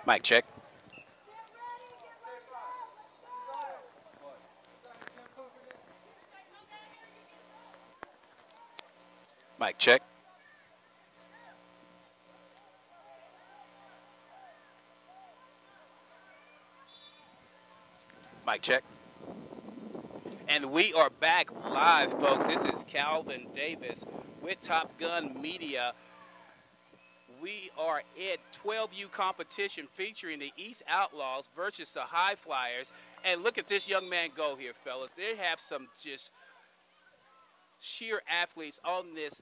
Mic check. Mic check. Mic check. And we are back live, folks. This is Calvin Davis with Top Gun Media. We are at 12U competition featuring the East Outlaws versus the High Flyers. And look at this young man go here, fellas. They have some just sheer athletes on this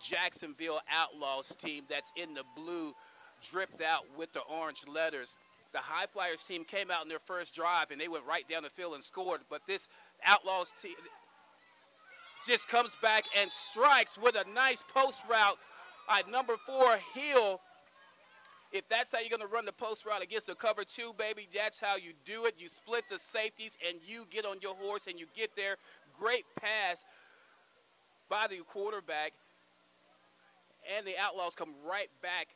Jacksonville Outlaws team that's in the blue, dripped out with the orange letters. The High Flyers team came out in their first drive and they went right down the field and scored. But this Outlaws team just comes back and strikes with a nice post route by number 4, Hill. If that's how you're going to run the post route against a cover 2, baby, that's how you do it. You split the safeties and you get on your horse and you get there. Great pass by the quarterback. And the Outlaws come right back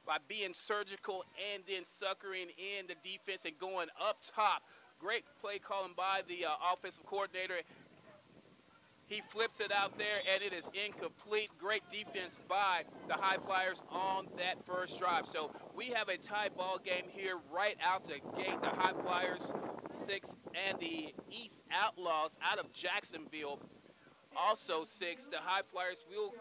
by being surgical and then suckering in the defense and going up top. Great play calling by the offensive coordinator. He flips it out there, and it is incomplete. Great defense by the High Flyers on that first drive. So we have a tie ball game here right out the gate. The High Flyers 6 and the East Outlaws out of Jacksonville also 6. The High Flyers will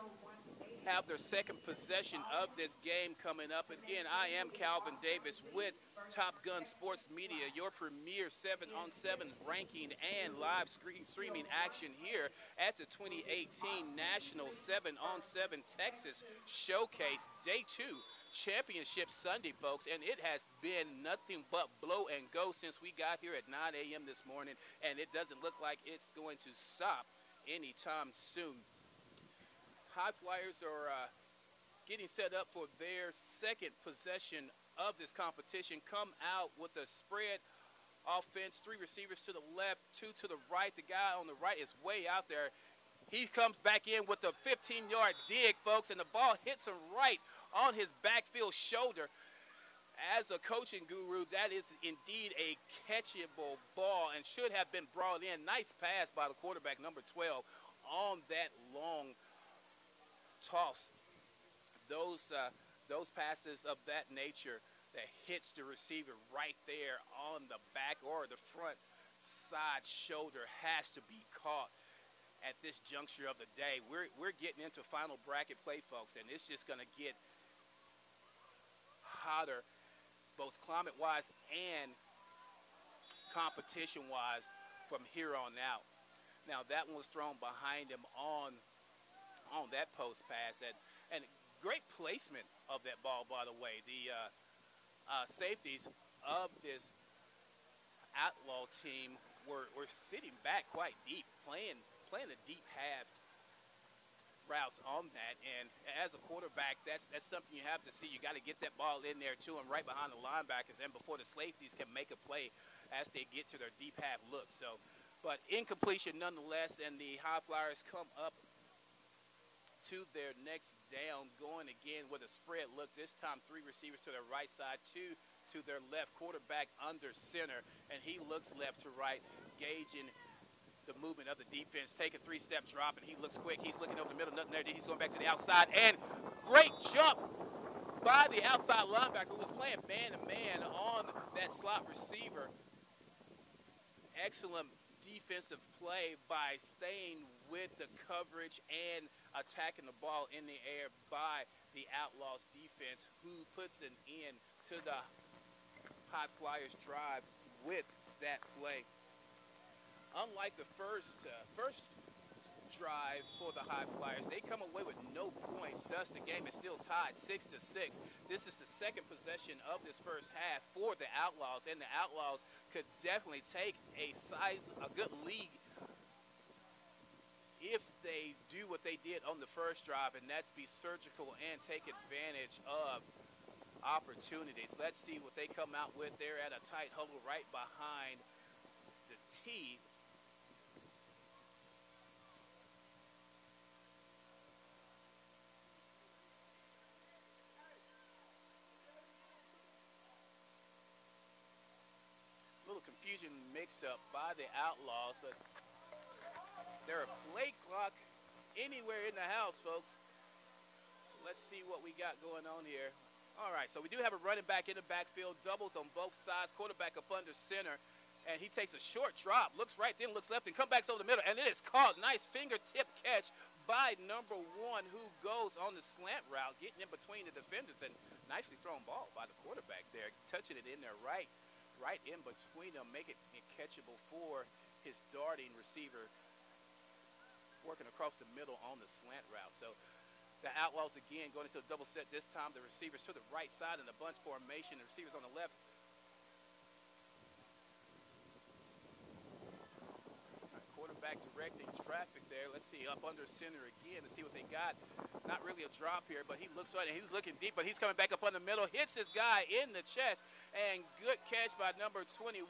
have their second possession of this game coming up. Again, I am Calvin Davis with Top Gun Sports Media, your premier 7-on-7 ranking and live streaming action here at the 2018 National 7-on-7 Texas Showcase Day 2 Championship Sunday, folks. And it has been nothing but blow and go since we got here at 9 a.m. this morning, and it doesn't look like it's going to stop anytime soon. High Flyers are getting set up for their second possession of this competition. Come out with a spread offense, 3 receivers to the left, 2 to the right. The guy on the right is way out there. He comes back in with a 15-yard dig, folks, and the ball hits him right on his backfield shoulder. As a coaching guru, that is indeed a catchable ball and should have been brought in. Nice pass by the quarterback, number 12, on that long toss. Those passes of that nature that hits the receiver right there on the back or the front side shoulder has to be caught at this juncture of the day. We're getting into final bracket play, folks, and it's just going to get hotter, both climate-wise and competition-wise, from here on out. Now that one was thrown behind him on that post pass, and great placement of that ball, by the way. The safeties of this Outlaw team were sitting back quite deep, playing the deep half routes on that. And as a quarterback, that's something you have to see. You got to get that ball in there to him right behind the linebackers and before the safeties can make a play as they get to their deep half look. So, but incompletion nonetheless, and the High Flyers come up to their next down, going again with a spread look. This time 3 receivers to their right side, 2 to their left, quarterback under center, and he looks left to right, gauging the movement of the defense. Take a 3-step drop, and he looks quick. He's looking over the middle, nothing there. He's going back to the outside, and great jump by the outside linebacker who was playing man-to-man on that slot receiver. Excellent defensive play by staying with the coverage and attacking the ball in the air by the Outlaws defense, who puts an end to the High Flyers drive with that play. Unlike the first drive for the High Flyers, they come away with no points. Thus, the game is still tied 6-6. This is the second possession of this first half for the Outlaws, and the Outlaws could definitely take a good lead if they do what they did on the first drive, and that's be surgical and take advantage of opportunities. Let's see what they come out with. They're at a tight huddle right behind the tee. confusion mix-up by the Outlaws. But is there a play clock anywhere in the house, folks? Let's see what we got going on here. All right, so we do have a running back in the backfield, doubles on both sides, quarterback up under center, and he takes a short drop, looks right, then looks left, and comes back over the middle, and it is caught. Nice fingertip catch by number 1, who goes on the slant route, getting in between the defenders, and nicely thrown ball by the quarterback there, touching it in there right in between them, make it catchable for his darting receiver, working across the middle on the slant route. So the Outlaws again going into a double set this time. The receivers to the right side in the bunch formation. The receivers on the left. Right, quarterback directing traffic there. Let's see, up under center again to see what they got. Not really a drop here, but he looks right, and he's looking deep, but he's coming back up on the middle. Hits this guy in the chest, and good catch by number 21.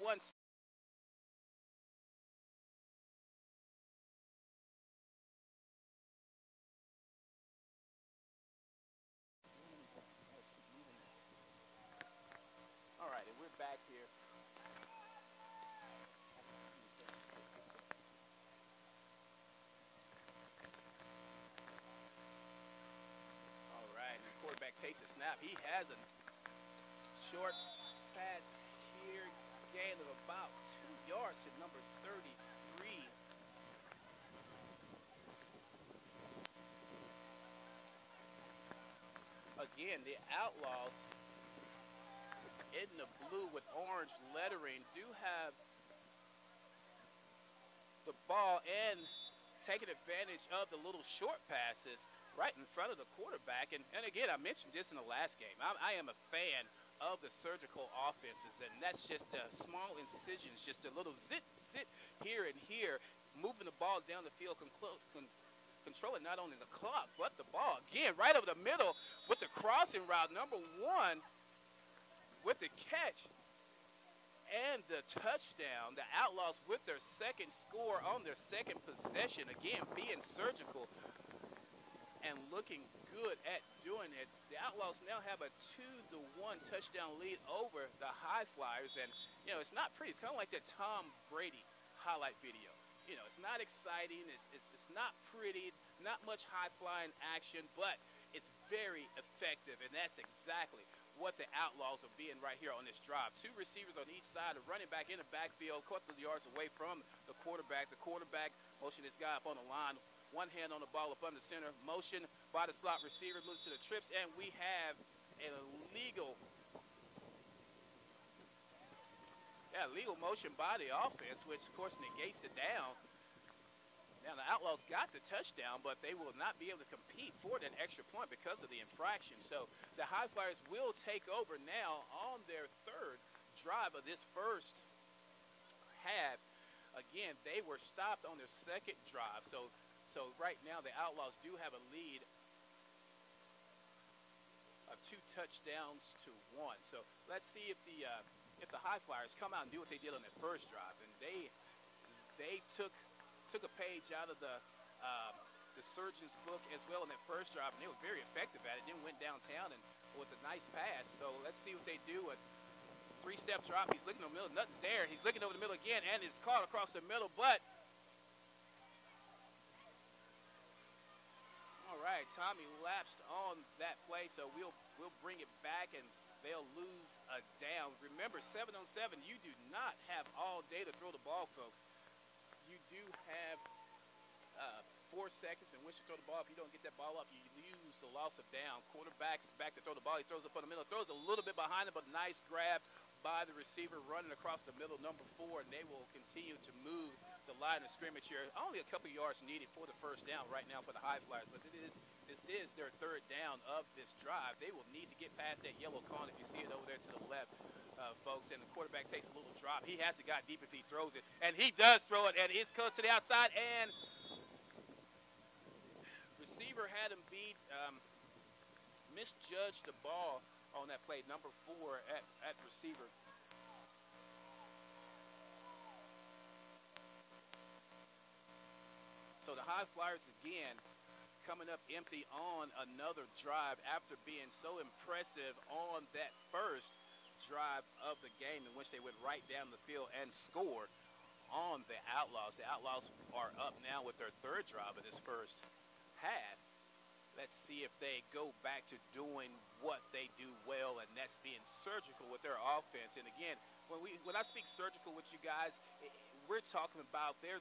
All right, and we're back here. All right, and the quarterback takes a snap. He has a short pass here, gain of about 2 yards to number 33. Again, the Outlaws in the blue with orange lettering do have the ball and taking advantage of the little short passes right in front of the quarterback. And again, I mentioned this in the last game. I am a fan of the surgical offenses, and that's just small incisions, just a little zit here and here, moving the ball down the field, controlling not only the clock, but the ball. Again, right over the middle with the crossing route, number 1 with the catch and the touchdown. The Outlaws with their second score on their second possession. Again, being surgical and looking good at doing it. The Outlaws now have a 2-1 touchdown lead over the High Flyers. And, you know, it's not pretty. It's kind of like that Tom Brady highlight video. You know, it's not exciting. It's not pretty. Not much high-flying action, but it's very effective. And that's exactly what the Outlaws are being right here on this drive. 2 receivers on each side, a running back in the backfield, a couple of yards away from the quarterback. The quarterback motion this guy up on the line, one hand on the ball up under center, motion by the slot receiver, moves to the trips, and we have an illegal motion by the offense, which of course negates the down. Now the Outlaws got the touchdown, but they will not be able to compete for that extra point because of the infraction. So the High Flyers will take over now on their 3rd drive of this first half. Again, they were stopped on their 2nd drive. So right now the Outlaws do have a lead of 2 touchdowns to 1. So let's see if the High Flyers come out and do what they did on their first drive, and they took a page out of the surgeon's book as well in that first drive, and they was very effective at it. Then went downtown and with a nice pass. So let's see what they do. A 3-step drop. He's looking over the middle. Nothing's there. He's looking over the middle again, and it's caught across the middle. But all right, Tommy lapsed on that play, so we'll bring it back, and they'll lose a down. Remember, 7-on-7, you do not have all day to throw the ball, folks. You do have 4 seconds in which to throw the ball. If you don't get that ball up, you lose the loss of down. Quarterback is back to throw the ball. He throws up on the middle, throws a little bit behind him, but nice grab by the receiver running across the middle, number 4, and they will continue to move the line of scrimmage here. Only a couple yards needed for the first down right now for the High Flyers, but this is their 3rd down of this drive. They will need to get past that yellow cone if you see it over there to the left. Folks, and the quarterback takes a little drop. He has to go deep if he throws it, and he does throw it, and it's cut to the outside, and receiver had him beat, misjudged the ball on that play, number 4 at receiver. So the High Flyers again coming up empty on another drive after being so impressive on that first drive of the game in which they went right down the field and scored on the Outlaws. The Outlaws are up now with their third drive of this first half. Let's see if they go back to doing what they do well, and that's being surgical with their offense. And again, when I speak surgical with you guys, we're talking about they're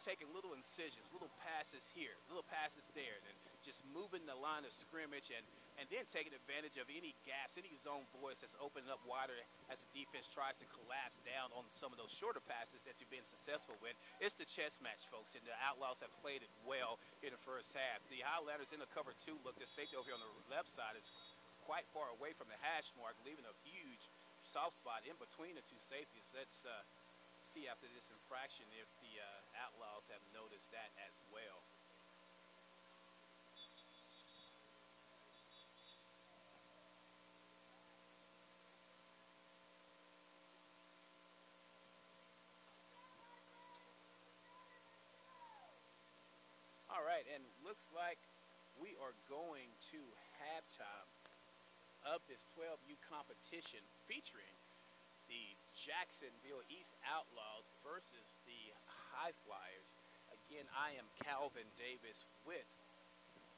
taking little incisions, little passes here, little passes there, and just moving the line of scrimmage and then taking advantage of any gaps, any zone boys that's opening up wider as the defense tries to collapse down on some of those shorter passes that you've been successful with. It's the chess match, folks, and the Outlaws have played it well in the first half. The Highlanders in the cover two look. The safety over here on the left side is quite far away from the hash mark, leaving a huge soft spot in between the two safeties. Let's see after this infraction if the Outlaws have noticed that as well. All right, and looks like we are going to halftime of this 12U competition featuring the Jacksonville East Outlaws versus the High Flyers. Again, I am Calvin Davis with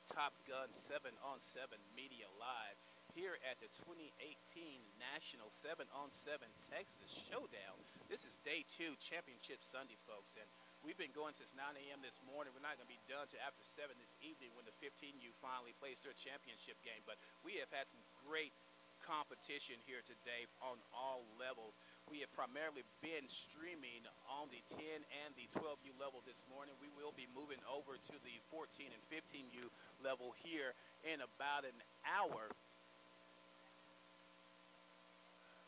Top Gun 7-on-7 Media Live here at the 2018 National 7-on-7 Texas Showdown. This is day 2, Championship Sunday, folks, and we've been going since 9 a.m. this morning. We're not going to be done till after 7 this evening when the 15U finally plays their championship game. But we have had some great competition here today on all levels. We have primarily been streaming on the 10 and the 12U level this morning. We will be moving over to the 14 and 15U level here in about an hour.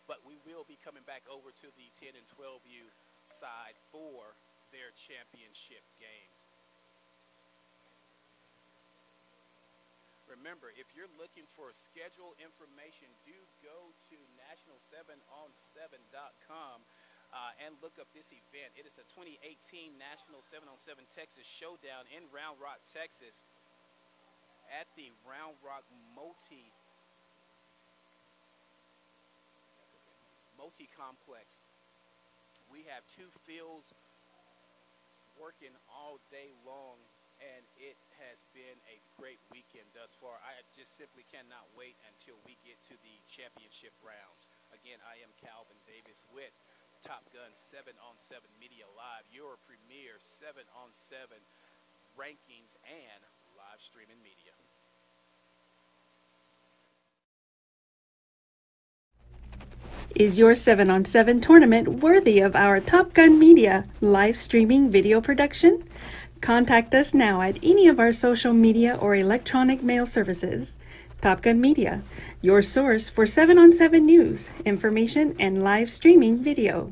But we will be coming back over to the 10 and 12U side for their championship games. Remember, if you're looking for schedule information, do go to national7on7.com and look up this event. It is a 2018 National 7-on-7 Texas Showdown in Round Rock, Texas at the Round Rock Multi-Complex. We have 2 fields working all day long, and it has been a great weekend thus far. I just simply cannot wait until we get to the championship rounds. Again, I am Calvin Davis with Top Gun 7-on-7 Media Live, your premier 7-on-7 rankings and live streaming media. Is your 7-on-7 tournament worthy of our Top Gun Media live streaming video production? Contact us now at any of our social media or electronic mail services. Top Gun Media, your source for 7-on-7 news, information, and live streaming video.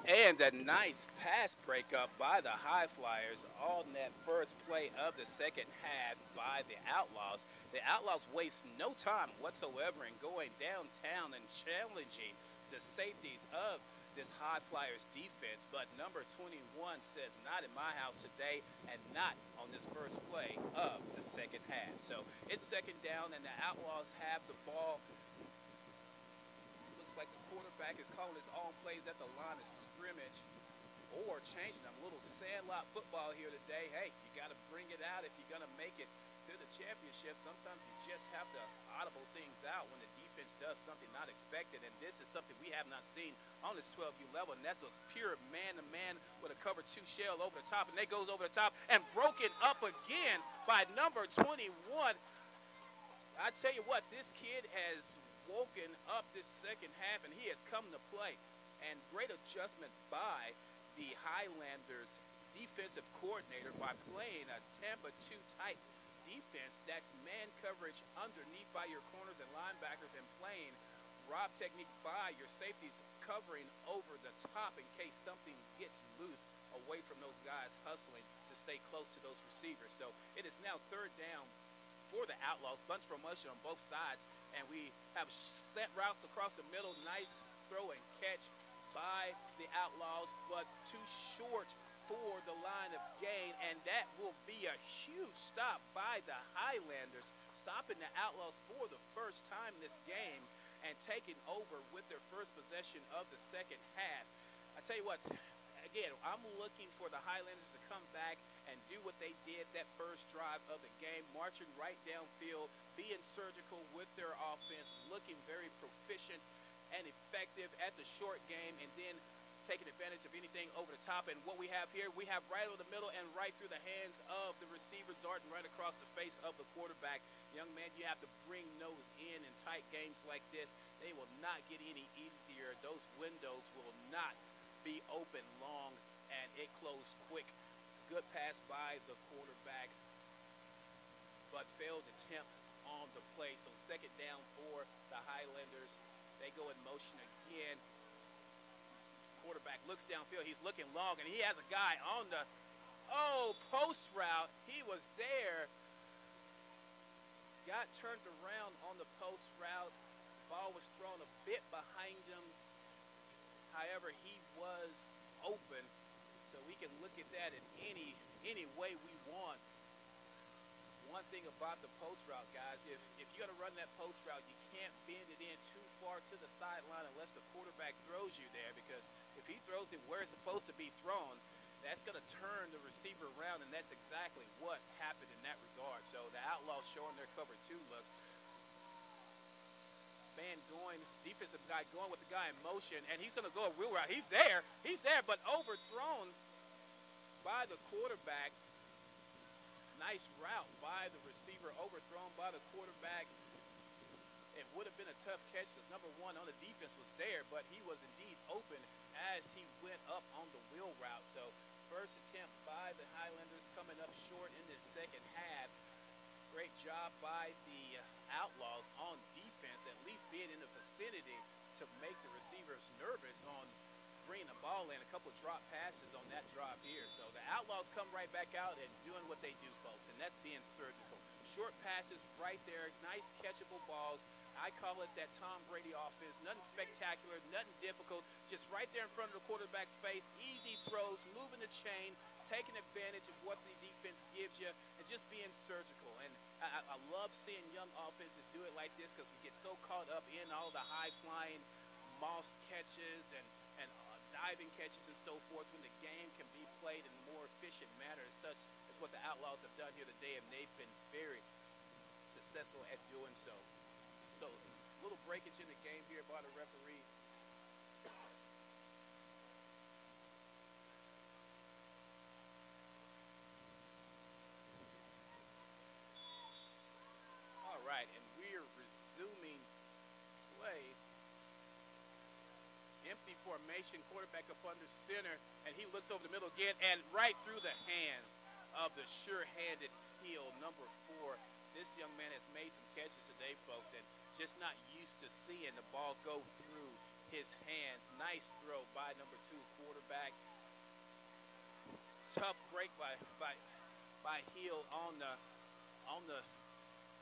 And a nice pass breakup by the High Flyers on that first play of the second half by the Outlaws. The Outlaws waste no time whatsoever in going downtown and challenging the safeties of this High Flyers defense. But number 21 says, not in my house today, and not on this first play of the second half. So it's second down, and the Outlaws have the ball. Looks like the quarterback is calling his own plays at the line of scrimmage or changing them. A little sandlot football here today. Hey, you got to bring it out if you're going to make it to the championship. Sometimes you just have to audible things out when the defense does something not expected, and this is something we have not seen on this 12U level, and that's a pure man-to-man with a cover 2 shell over the top, and they goes over the top and broken up again by number 21. I tell you what, this kid has woken up this second half, and he has come to play. And great adjustment by the Highlanders defensive coordinator by playing a Tampa 2 type defense that's man coverage underneath by your corners and linebackers, and playing rob technique by your safeties covering over the top in case something gets loose away from those guys hustling to stay close to those receivers. So it is now third down for the Outlaws. Bunch for motion on both sides, and we have set routes across the middle. Nice throw and catch by the Outlaws, but too short for the line of gain, and that will be a huge stop by the Highlanders, stopping the Outlaws for the first time this game and taking over with their first possession of the second half. I tell you what, again, I'm looking for the Highlanders to come back and do what they did that first drive of the game, marching right downfield, being surgical with their offense, looking very proficient and effective at the short game, and then taking advantage of anything over the top. And what we have here, we have right over the middle and right through the hands of the receiver, darting right across the face of the quarterback. Young man, you have to bring those in tight games like this. They will not get any easier. Those windows will not be open long, and it closed quick. Good pass by the quarterback, but failed attempt on the play. So second down for the Highlanders. They go in motion again. Quarterback looks downfield. He's looking long, and he has a guy on the post route. He was there. Got turned around on the post route. Ball was thrown a bit behind him. However, he was open, so we can look at that in any way we want. One thing about the post route, guys, if you're going to run that post route, you can't bend it in too far to the sideline unless the quarterback throws you there, because if he throws it where it's supposed to be thrown, that's going to turn the receiver around, and that's exactly what happened in that regard. So the Outlaws showing their cover 2 look. Man going, defensive guy going with the guy in motion, and he's going to go a wheel route. He's there, but overthrown by the quarterback. Nice route by the receiver, overthrown by the quarterback. It would have been a tough catch because number 1 on the defense was there, but he was indeed open as he went up on the wheel route. So first attempt by the Highlanders coming up short in this second half. Great job by the Outlaws on defense, at least being in the vicinity to make the receivers nervous on bringing the ball in. A couple of drop passes on that drive here. So the Outlaws come right back out and doing what they do, folks, and that's being surgical. Short passes right there, nice catchable balls. I call it that Tom Brady offense. Nothing spectacular, nothing difficult, just right there in front of the quarterback's face. Easy throws, moving the chain, taking advantage of what the defense gives you, and just being surgical. And I love seeing young offenses do it like this, because we get so caught up in all the high-flying moss catches and diving catches and so forth, when the game can be played in a more efficient manner. As such as what the Outlaws have done here today, and they've been very successful at doing so. So a little breakage in the game here by the referee. All right, and we're resuming play. Empty formation, quarterback up under center, and he looks over the middle again, and right through the hands of the sure-handed heel, number 4. This young man has made some catches today, folks, and just not used to seeing the ball go through his hands. Nice throw by number 2 quarterback. Tough break by Hill on the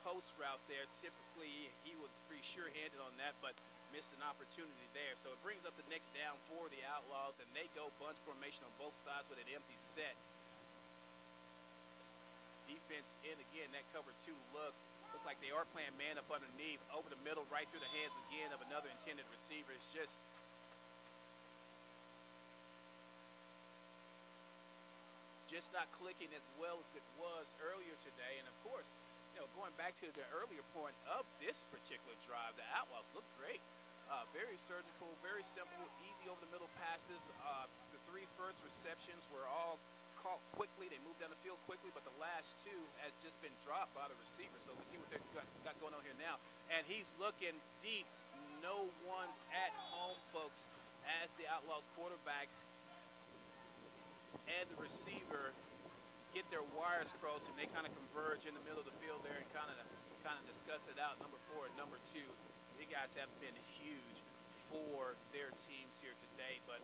post route there. Typically, he was pretty sure-handed on that, but missed an opportunity there. So it brings up the next down for the Outlaws, and they go bunch formation on both sides with an empty set. Defense in again, that cover 2 look like they are playing man up underneath, over the middle, right through the hands again of another intended receiver. It's just not clicking as well as it was earlier today. And of course, going back to the earlier point of this particular drive, the Outlaws look great. Very surgical, very simple, easy over the middle passes. The 3 first receptions were all caught quickly. They moved down the field quickly, but the last 2 has just been dropped by the receiver. So we see what they've got going on here now. And he's looking deep. No one's at home, folks, as the Outlaws quarterback and the receiver get their wires crossed, and they kind of converge in the middle of the field there and kind of discuss it out. Number 4 and number 2, you guys have been huge for their teams here today, but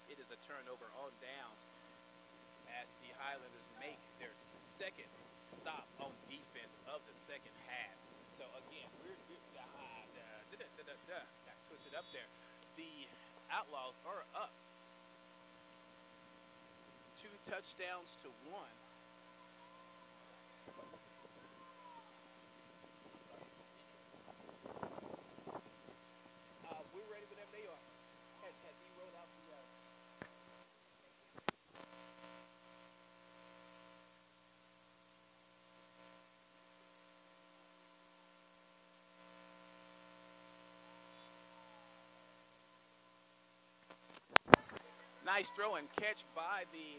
it is a turnover on downs as the Highlanders make their second stop on defense of the second half. So again, got twisted up there. The Outlaws are up 2 touchdowns to 1. We're ready whenever they are. Has he rolled out the nice throw and catch by the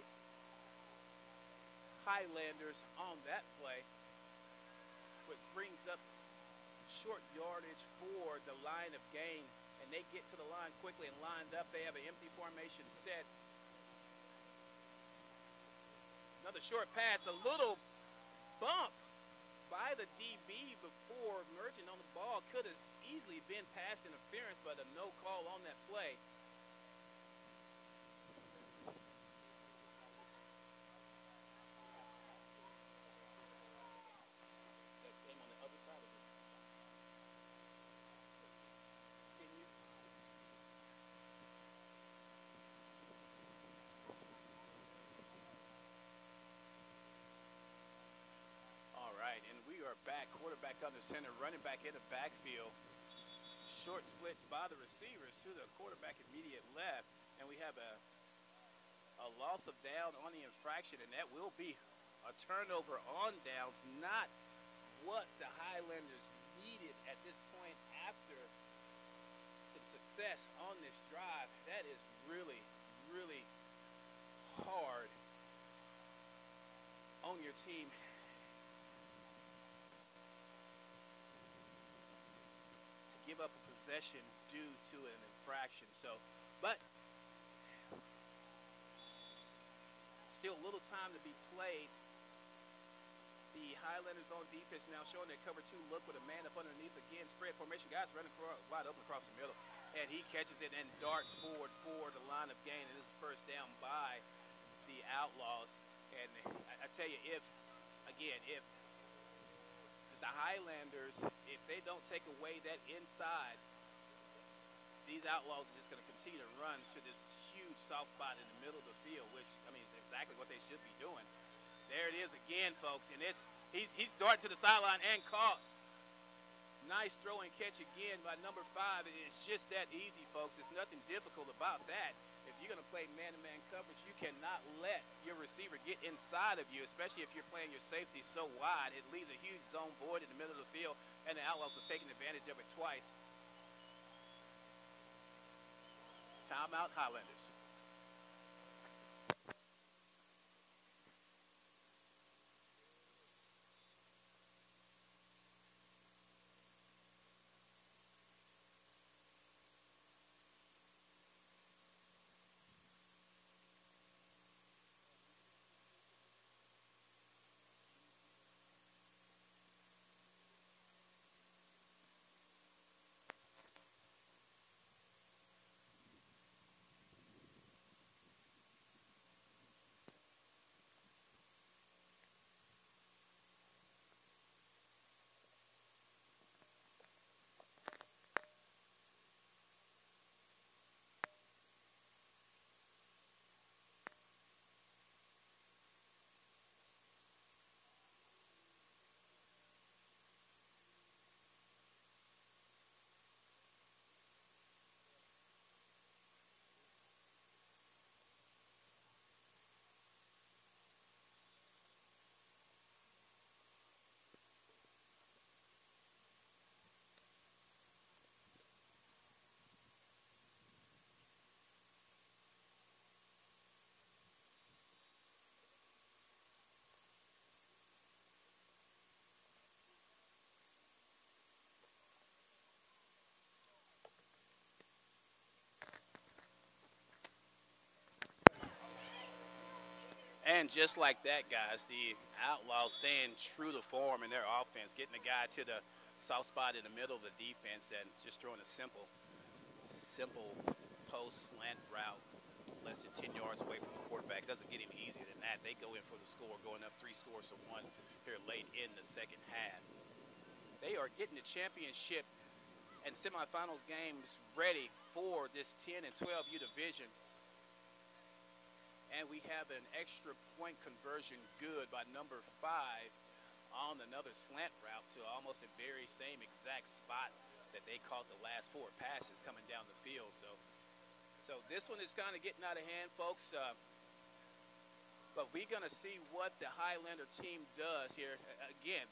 Highlanders on that play, which brings up short yardage for the line of gain, and they get to the line quickly and lined up. They have an empty formation set. Another short pass, a little bump by the DB before merging on the ball. Could have easily been pass interference, but a no call on that play. Back, quarterback under center, running back in the backfield. Short splits by the receivers to the quarterback immediate left, and we have a loss of down on the infraction, and that will be a turnover on downs. Not what the Highlanders needed at this point after some success on this drive. That is really, really hard on your team. Give up a possession due to an infraction. So, but still a little time to be played. The Highlanders on defense now showing their cover 2 look with a man up underneath again. Spread formation, guys running wide open across the middle, and he catches it and darts forward for the line of gain. And this is first down by the Outlaws. And I tell you, if the Highlanders, if they don't take away that inside, these Outlaws are just going to continue to run to this huge soft spot in the middle of the field, which, I mean, is exactly what they should be doing. There it is again, folks, and he's darting to the sideline and caught. Nice throw and catch again by number 5. It's just that easy, folks. There's nothing difficult about that. If you're going to play man-to-man coverage, you cannot let your receiver get inside of you, especially if you're playing your safety so wide. It leaves a huge zone void in the middle of the field, and the Outlaws have taken advantage of it twice. Timeout, Highlanders. And just like that, guys, the Outlaws staying true to form in their offense, getting the guy to the soft spot in the middle of the defense and just throwing a simple post slant route less than 10 yards away from the quarterback. It doesn't get any easier than that. They go in for the score, going up 3 scores to 1 here late in the second half. They are getting the championship and semifinals games ready for this 10 and 12U division. And we have an extra point conversion good by number 5 on another slant route to almost the very same exact spot that they caught the last 4 passes coming down the field. So this one is kind of getting out of hand, folks. But we're going to see what the Highlander team does here. Again,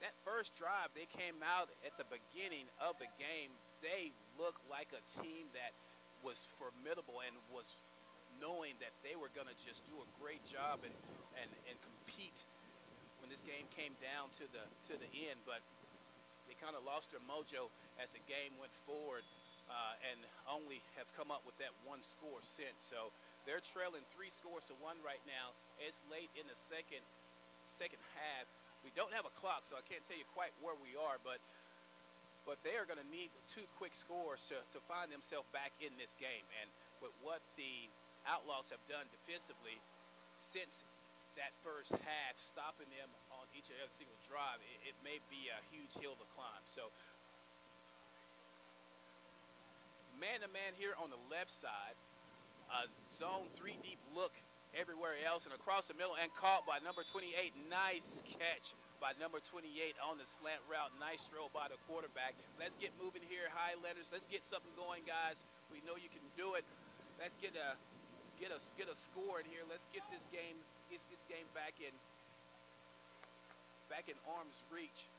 that first drive, they came out at the beginning of the game. They looked like a team that was formidable and was knowing that they were going to just do a great job and compete when this game came down to the end. But they kind of lost their mojo as the game went forward and only have come up with that 1 score since. So they're trailing 3 scores to 1 right now. It's late in the second half. We don't have a clock, so I can't tell you quite where we are, but they are going to need 2 quick scores to find themselves back in this game. And with what the Outlaws have done defensively since that first half, stopping them on each and every single drive, it may be a huge hill to climb. So man-to-man here on the left side, zone 3 deep look everywhere else and across the middle and caught by number 28. Nice catch by number 28 on the slant route. Nice throw by the quarterback. Let's get moving here, Highlanders. Let's get something going, guys. We know you can do it. Let's get a score in here. Let's get this game back in arm's reach.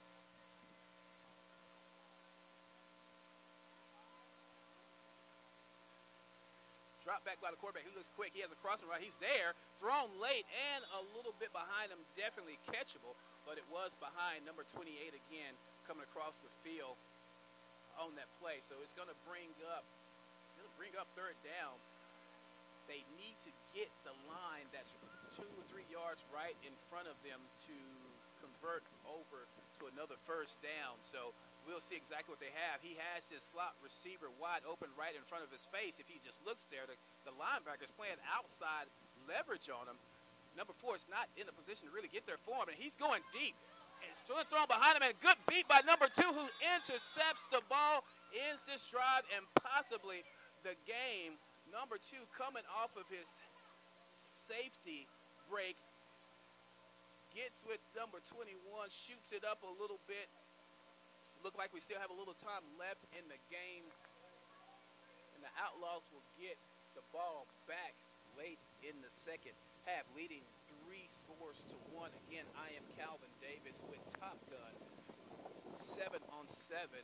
Drop back by the quarterback. He looks quick. He has a crossing route. He's there. Thrown late and a little bit behind him. Definitely catchable, but it was behind number 28 again coming across the field on that play. So it's going to bring up 3rd down. They need to get the line that's 2 or 3 yards right in front of them to convert over to another 1st down. So we'll see exactly what they have. He has his slot receiver wide open right in front of his face. If he just looks there, the linebacker's playing outside leverage on him. Number 4 is not in a position to really get there for him, and he's going deep. And it's thrown behind him, and a good beat by number 2, who intercepts the ball, ends this drive, and possibly the game. Number 2 coming off of his safety break, gets with number 21, shoots it up a little bit. Look like we still have a little time left in the game, and the Outlaws will get the ball back late in the second half, leading 3 scores to 1. Again, I am Calvin Davis with Top Gun 7-on-7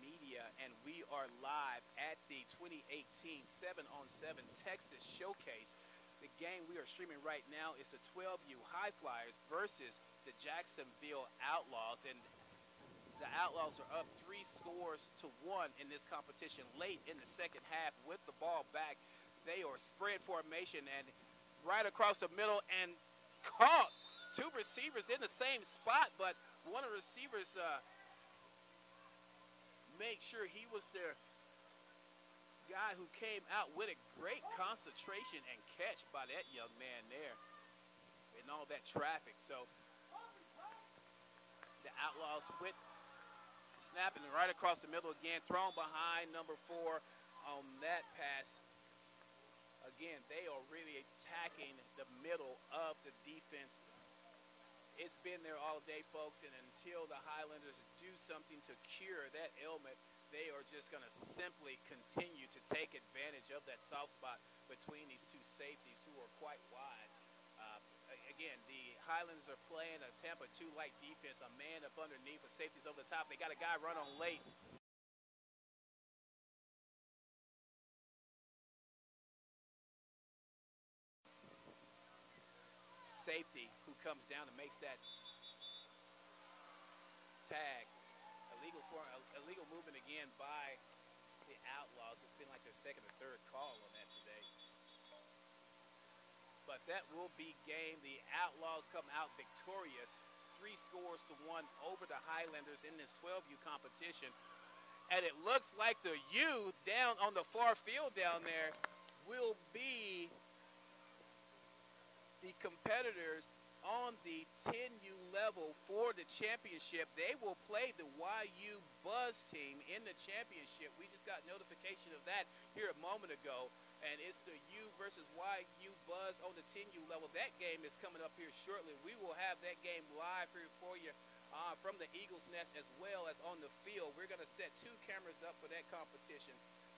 Media, and we are live at the 2018 7-on-7 Texas Showcase. The game we are streaming right now is the 12U High Flyers versus the Jacksonville Outlaws, and the Outlaws are up 3 scores to 1 in this competition late in the second half with the ball back. They are spread formation and right across the middle and caught 2 receivers in the same spot, but one of the receivers make sure he was their guy who came out with a great concentration and catch by that young man there in all that traffic. So the Outlaws with snapping right across the middle again, thrown behind number 4 on that pass. Again, they are really attacking the middle of the defense. It's been there all day, folks, and until the Highlanders do something to cure that ailment, they are just going to simply continue to take advantage of that soft spot between these 2 safeties who are quite wide. Again, the Highlanders are playing a Tampa 2-like defense, a man up underneath with safeties over the top. They got a guy run on late. Safety who comes down and makes that tag. Illegal movement again by the Outlaws. It's been like their 2nd or 3rd call on that today. but that will be game. The Outlaws come out victorious, 3 scores to 1 over the Highlanders in this 12U competition. And it looks like the U down on the far field down there will be the competitors on the 10U level for the championship. They will play the YU Buzz team in the championship. We just got notification of that here a moment ago. And it's the U versus YU Buzz on the 10U level. That game is coming up here shortly. We will have that game live here for you from the Eagles Nest as well as on the field. We're going to set 2 cameras up for that competition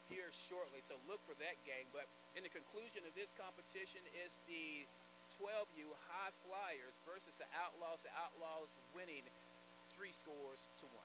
here shortly. So look for that game. But in the conclusion of this competition is the 12U High Flyers versus the Outlaws. The Outlaws winning 3 scores to 1.